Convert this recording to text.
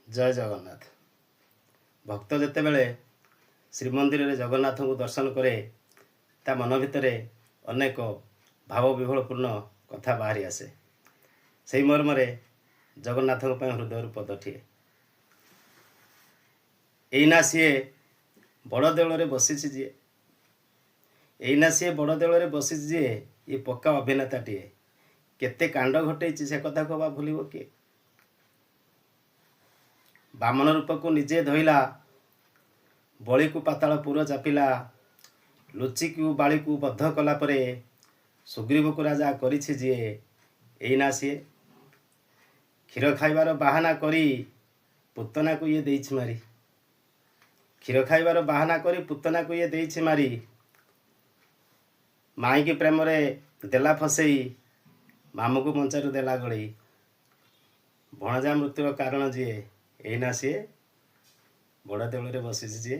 जय जगन्नाथ। भक्त जेतेबेले श्रीमंदिर में जगन्नाथ को दर्शन करे ता मन भितर अनेक भाव विभोलपूर्ण कथा बाहरी आसे। से मर्म जगन्नाथ हृदय पदटिए एना सी बड़ देवल बसी जी एना सी बड़ देवल बसी जी ये पक्का अभिनेताटीए केते कांड घटे से कथा कबा भूल किए। बामन रूप को निजे धोइला बड़ी को पाताल पुर चापिला लुचि को बाड़ी को बद्ध कला परे सुग्रीव को राजा करिछि जे एना सी क्षीर खाइबार बाहाना करी पुतना को ये देइछि मारी क्षीर खाइबार बाहाना करी पुतना को ये देइछि मारी माई की प्रेम रे देला फसई मामू को मंचारू देला गड़ी भणजा मृत्युर कारण जी एना सी बड़ देवल बसी जी